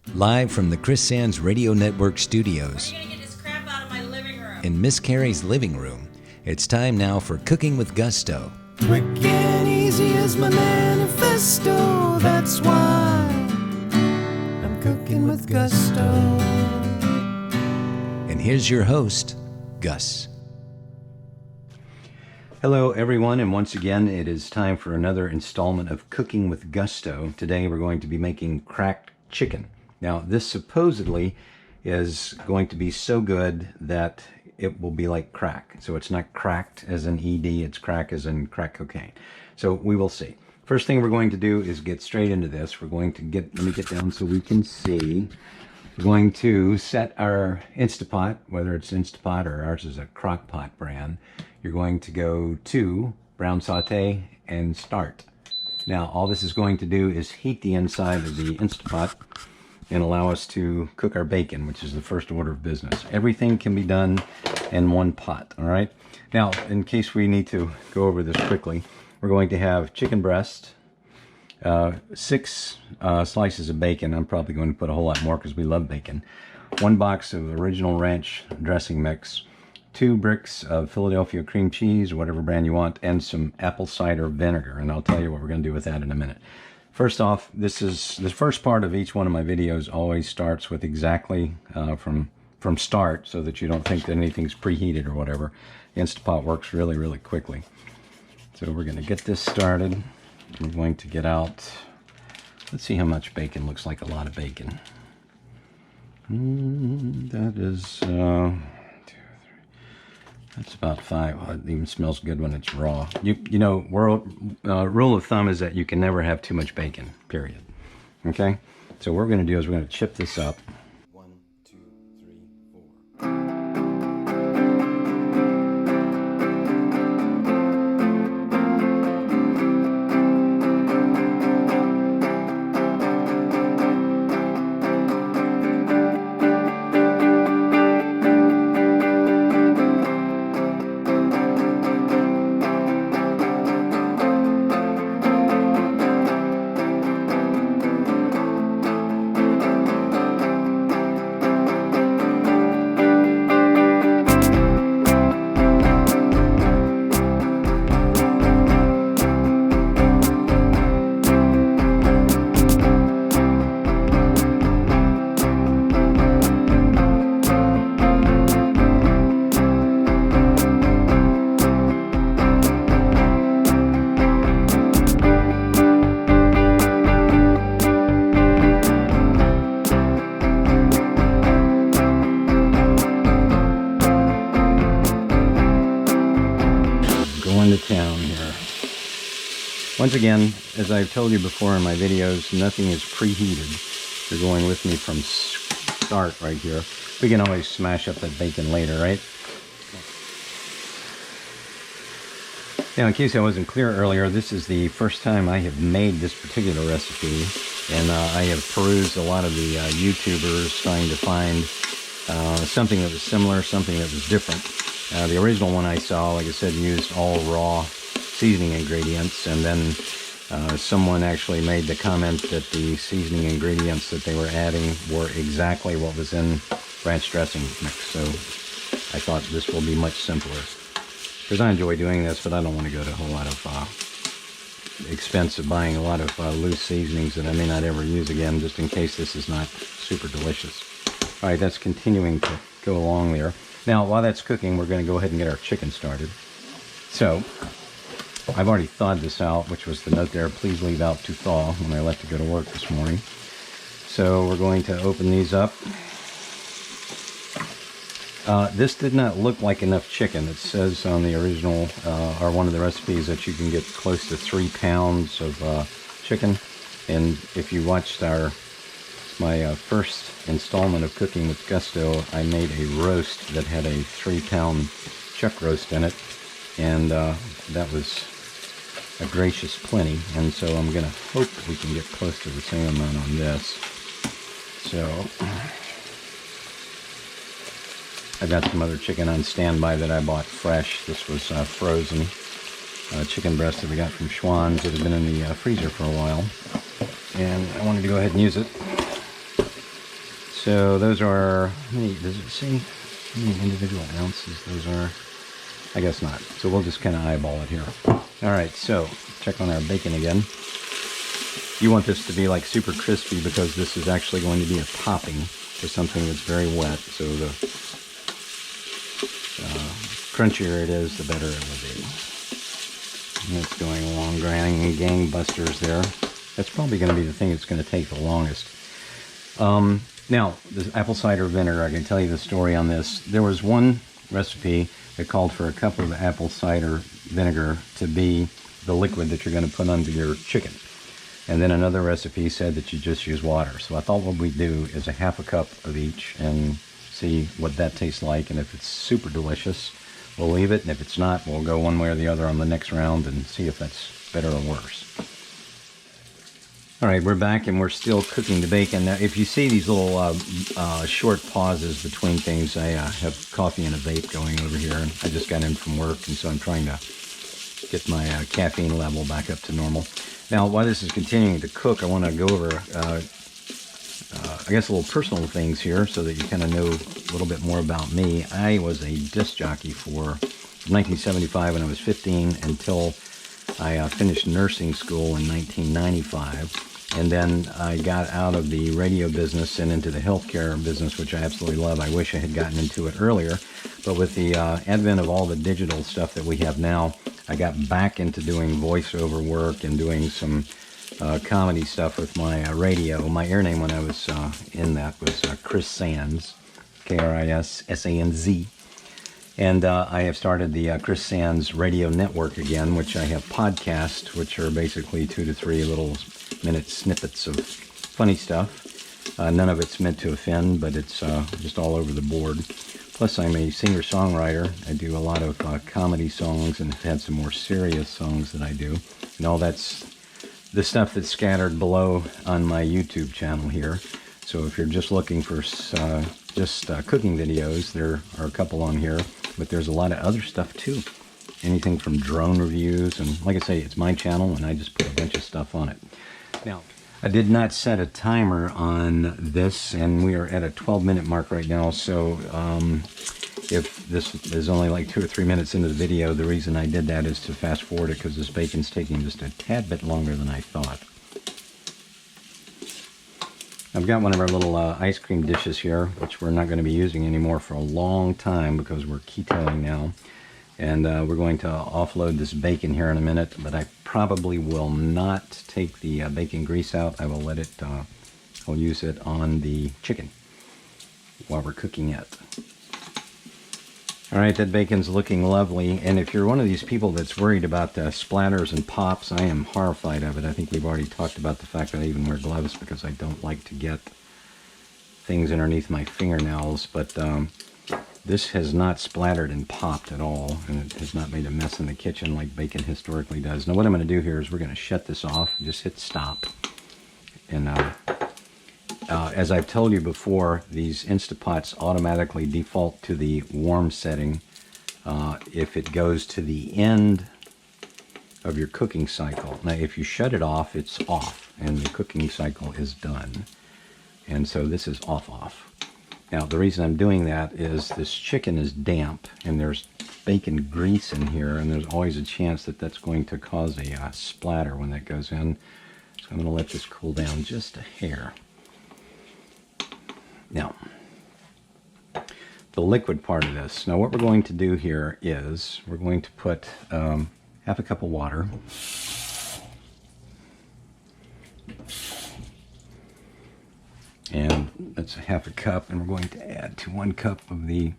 Live from the Chris Sands Radio Network studios Are you gonna get this crap out of my living room? in Miss Carrie's living room, it's time now for Cooking with Gusto. Quick and easy is my manifesto. That's why I'm cooking with gusto. And here's your host, Gus. Hello everyone, and once again it is time for another installment of Cooking with Gusto. Today we're going to be making cracked chicken. Now this supposedly is going to be so good that it will be like crack. So it's not cracked as in ED, it's crack as in crack cocaine. So we will see. First thing we're going to do is get straight into this. We're going to let me get down so we can see. We're going to set our Instapot, whether it's Instapot or ours is a crock pot brand. You're going to go to brown saute and start. Now all this is going to do is heat the inside of the Instapot and allow us to cook our bacon, which is the first order of business. Everything can be done in one pot, all right? Now, in case we need to go over this quickly, we're going to have chicken breast, 6 slices of bacon. I'm probably going to put a whole lot more because we love bacon. 1 box of original ranch dressing mix, 2 bricks of Philadelphia cream cheese, or whatever brand you want, and some apple cider vinegar. And I'll tell you what we're going to do with that in a minute. First off, this is the first part of each one of my videos always starts with exactly from start, so that you don't think that anything's preheated or whatever. Instapot works really, really quickly. So we're going to get this started. We're going to get out, let's see how much bacon. Looks like a lot of bacon. That is, 2, 3, that's about 5. Oh, it even smells good when it's raw. You know, rule of thumb is that you can never have too much bacon, period. Okay? So what we're going to do is we're going to chip this up. 1, 2, 3, 4. Going to town here. Once again, as I've told you before in my videos, nothing is preheated. You're going with me from start right here. We can always smash up that bacon later, right? Now, in case I wasn't clear earlier, this is the first time I have made this particular recipe, and I have perused a lot of the YouTubers trying to find something that was similar, something that was different. The original one I saw, like I said, used all raw seasoning ingredients, and then someone actually made the comment that the seasoning ingredients that they were adding were exactly what was in ranch dressing mix. So I thought this will be much simpler, because I enjoy doing this, but I don't want to go to a whole lot of expense of buying a lot of loose seasonings that I may not ever use again, just in case this is not super delicious. All right, that's continuing to go along there. Now, while that's cooking, we're going to go ahead and get our chicken started. So, I've already thawed this out, which was the note there, please leave out to thaw, when I left to go to work this morning. So, we're going to open these up. This did not look like enough chicken. It says on the original, or one of the recipes, that you can get close to 3 pounds of chicken. And if you watched my first installment of Cooking with Gusto, I made a roast that had a 3-pound chuck roast in it, and that was a gracious plenty, and so I'm going to hope we can get close to the same amount on this. So I got some other chicken on standby that I bought fresh. This was frozen chicken breast that we got from Schwann's that had been in the freezer for a while, and I wanted to go ahead and use it. So those are, how many, does it say how many individual ounces those are? I guess not. So we'll just kind of eyeball it here. All right, so check on our bacon again. You want this to be like super crispy because this is actually going to be a topping for something that's very wet. So the crunchier it is, the better it will be. And it's going along gangbusters there. That's probably going to be the thing that's going to take the longest. Now, the apple cider vinegar, I can tell you the story on this. There was one recipe that called for a cup of apple cider vinegar to be the liquid that you're going to put under your chicken. And then another recipe said that you just use water. So I thought what we'd do is a half a cup of each and see what that tastes like. And if it's super delicious, we'll leave it. And if it's not, we'll go one way or the other on the next round and see if that's better or worse. All right, we're back and we're still cooking the bacon. Now, if you see these little short pauses between things, I have coffee and a vape going over here. And I just got in from work, and so I'm trying to get my caffeine level back up to normal. Now, while this is continuing to cook, I want to go over, I guess, a little personal things here so that you kind of know a little bit more about me. I was a disc jockey for 1975 when I was 15 until I finished nursing school in 1995. And then I got out of the radio business and into the healthcare business, which I absolutely love. I wish I had gotten into it earlier. But with the advent of all the digital stuff that we have now, I got back into doing voiceover work and doing some comedy stuff with my radio. My air name when I was in that was Chris Sands, K-R-I-S-S-A-N-Z. And I have started the Chris Sands Radio Network again, which I have podcasts, which are basically 2 to 3 little minute snippets of funny stuff. None of it's meant to offend, but it's just all over the board. Plus, I'm a singer-songwriter. I do a lot of comedy songs and have had some more serious songs that I do. And all that's the stuff that's scattered below on my YouTube channel here. So if you're just looking for cooking videos, there are a couple on here. But there's a lot of other stuff too. Anything from drone reviews. And like I say, it's my channel and I just put a bunch of stuff on it. Now, I did not set a timer on this, and we are at a 12-minute mark right now, so if this is only like 2 or 3 minutes into the video, the reason I did that is to fast forward it because this bacon's taking just a tad bit longer than I thought. I've got one of our little ice cream dishes here, which we're not going to be using anymore for a long time because we're ketoing now. And we're going to offload this bacon here in a minute, but I probably will not take the bacon grease out. I will let it, I'll use it on the chicken while we're cooking it. All right, that bacon's looking lovely. And if you're one of these people that's worried about splatters and pops, I am horrified of it. I think we've already talked about the fact that I even wear gloves because I don't like to get things underneath my fingernails, but this has not splattered and popped at all, and it has not made a mess in the kitchen like bacon historically does. Now what I'm going to do here is we're going to shut this off. Just hit stop. And as I've told you before, these Instapots automatically default to the warm setting if it goes to the end of your cooking cycle. Now if you shut it off, it's off, and the cooking cycle is done. And so this is off. Now, the reason I'm doing that is this chicken is damp, and there's bacon grease in here, and there's always a chance that that's going to cause a splatter when that goes in. So I'm going to let this cool down just a hair. Now, the liquid part of this. Now, what we're going to do here is we're going to put half a cup of water. And that's a half a cup, and we're going to add to 1 cup of the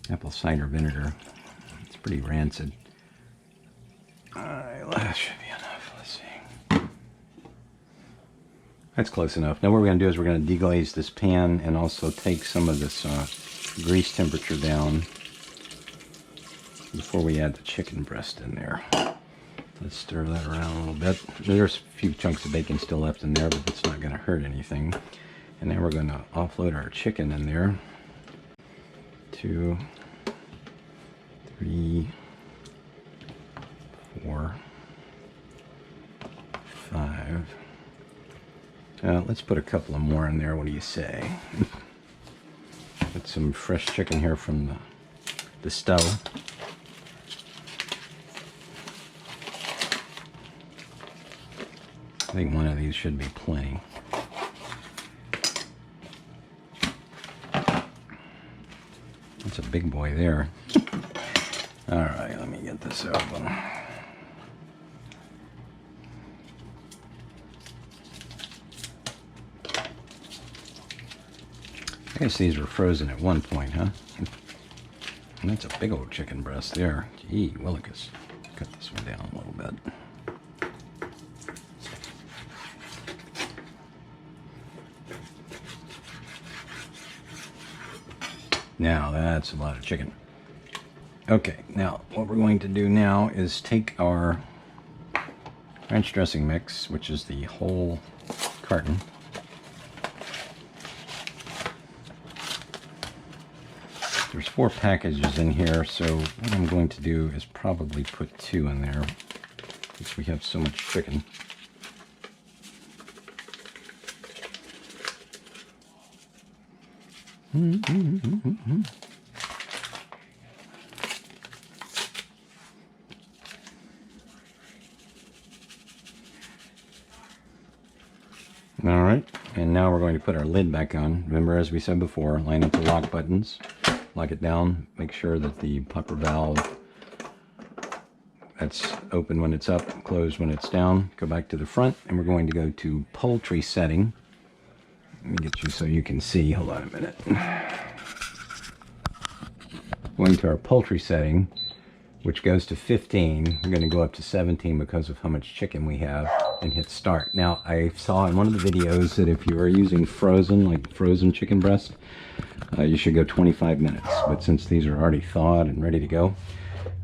apple cider vinegar. It's pretty rancid. Alright, that should be enough. Let's see. That's close enough. Now what we're going to do is we're going to deglaze this pan and also take some of this grease temperature down before we add the chicken breast in there. Let's stir that around a little bit. There's a few chunks of bacon still left in there, but it's not going to hurt anything. And now we're going to offload our chicken in there. 2, 3, 4, 5, Let's put a couple of more in there. What do you say? Put some fresh chicken here from the stove. I think one of these should be plenty. That's a big boy there. All right, let me get this open. I guess these were frozen at one point, huh? And that's a big old chicken breast there. Gee willikers. Cut this one down a little bit. Now that's a lot of chicken. Okay, now what we're going to do now is take our ranch dressing mix, which is the whole carton. There's 4 packages in here, so what I'm going to do is probably put 2 in there since we have so much chicken. All right, and now we're going to put our lid back on. Remember, as we said before, line up the lock buttons, lock it down, make sure that the popper valve that's open when it's up, closed when it's down. Go back to the front, and we're going to go to poultry setting. Let me get you so you can see. Hold on a minute. Going to our poultry setting, which goes to 15. We're going to go up to 17 because of how much chicken we have, and hit start. Now, I saw in one of the videos that if you are using frozen, like frozen chicken breast, you should go 25 minutes. But since these are already thawed and ready to go,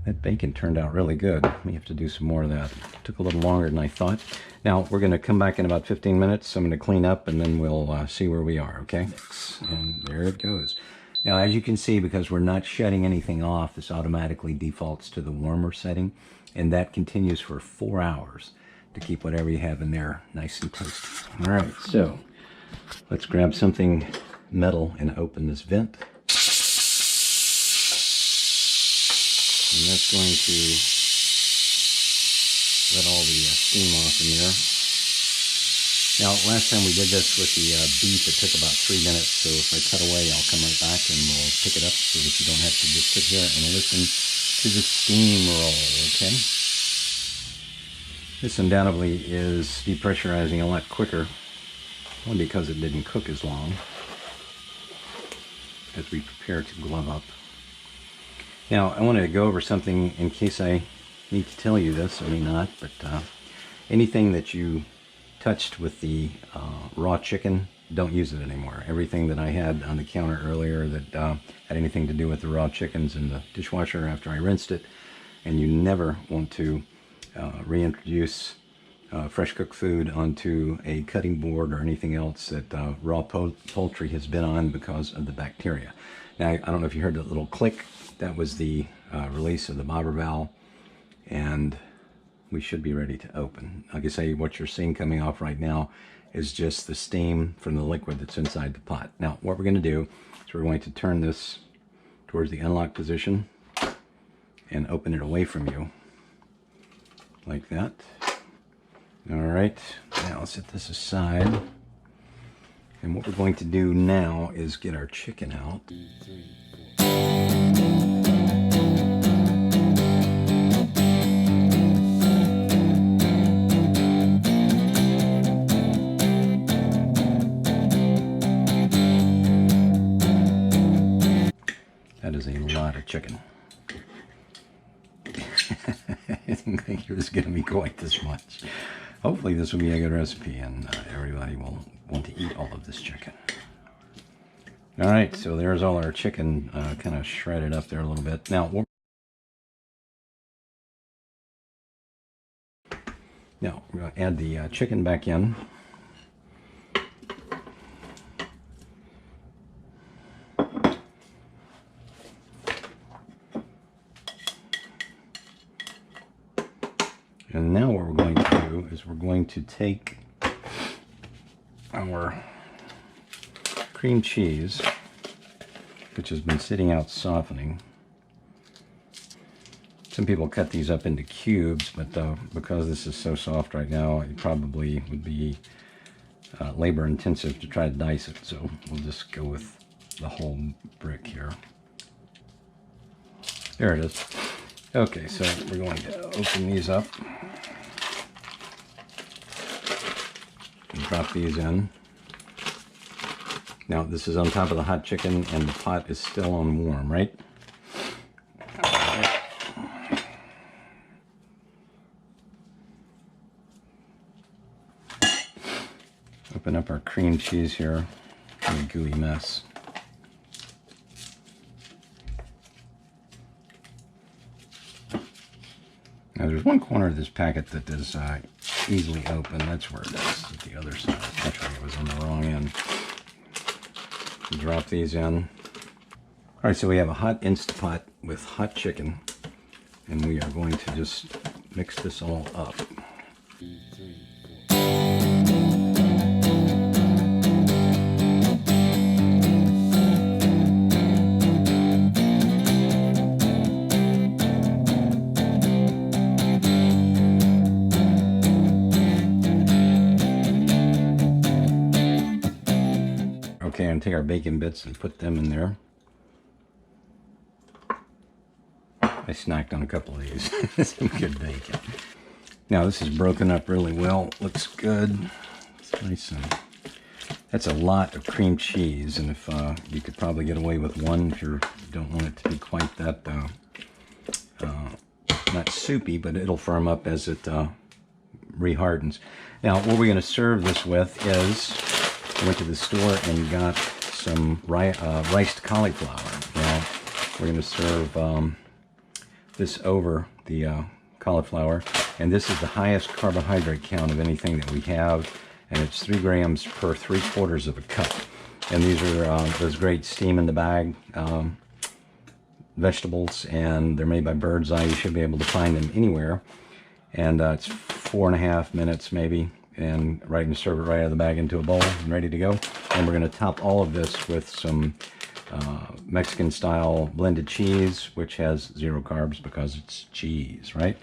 that bacon turned out really good. We have to do some more of that. It took a little longer than I thought. Now, we're going to come back in about 15 minutes. I'm going to clean up, and then we'll see where we are, okay? And there it goes. Now, as you can see, because we're not shutting anything off, this automatically defaults to the warmer setting, and that continues for 4 hours to keep whatever you have in there nice and toasty. All right, so let's grab something metal and open this vent. And that's going to let all the steam off in there. Now, last time we did this with the beef, it took about 3 minutes, so if I cut away, I'll come right back and we'll pick it up so that you don't have to just sit here and listen to the steam roll, okay? This undoubtedly is depressurizing a lot quicker, one because it didn't cook as long, as we prepare to glove up. Now, I want to go over something in case I need to tell you this, I may not, but anything that you touched with the raw chicken, don't use it anymore. Everything that I had on the counter earlier that had anything to do with the raw chicken's in the dishwasher after I rinsed it, and you never want to reintroduce fresh cooked food onto a cutting board or anything else that raw poultry has been on because of the bacteria. Now, I don't know if you heard that little click. That was the release of the bobber valve, and we should be ready to open. Like I say, what you're seeing coming off right now is just the steam from the liquid that's inside the pot. Now, what we're going to do is we're going to turn this towards the unlock position and open it away from you, like that. All right, now let's set this aside. And what we're going to do now is get our chicken out. That is a lot of chicken. I didn't think it was going to be quite this much. Hopefully this will be a good recipe and everybody will want to eat all of this chicken. All right, so there's all our chicken kind of shredded up there a little bit. Now we're going to add the chicken back in. And now what we're going to do is we're going to take our cream cheese, which has been sitting out softening. Some people cut these up into cubes, but because this is so soft right now, it probably would be labor intensive to try to dice it. So we'll just go with the whole brick here. There it is. Okay, so we're going to open these up and drop these in. Now this is on top of the hot chicken and the pot is still on warm, right? Open up our cream cheese here, a gooey mess. Now there's one corner of this packet that is easily open. That's where it is, at the other side. Actually, it was on the wrong end. Drop these in. All right, so we have a hot Instapot with hot chicken, and we are going to just mix this all up. Okay, I'm going to take our bacon bits and put them in there. I snacked on a couple of these. Some good bacon. Now this is broken up really well. Looks good. It's nice and that's a lot of cream cheese, and if you could probably get away with one if you don't want it to be quite that not soupy, but it'll firm up as it rehardens. Now what we're going to serve this with is, I went to the store and got some riced cauliflower. Now we're going to serve this over the cauliflower, and this is the highest carbohydrate count of anything that we have, and it's 3 grams per 3/4 of a cup. And these are those great steam in the bag vegetables, and they're made by Bird's Eye. You should be able to find them anywhere, and it's 4.5 minutes maybe, and right and serve it right out of the bag into a bowl and ready to go. And we're going to top all of this with some Mexican style blended cheese, which has 0 carbs because it's cheese, right?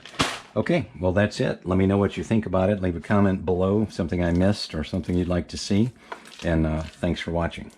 Okay, well that's it. Let me know what you think about it. Leave a comment below, something I missed or something you'd like to see. And thanks for watching.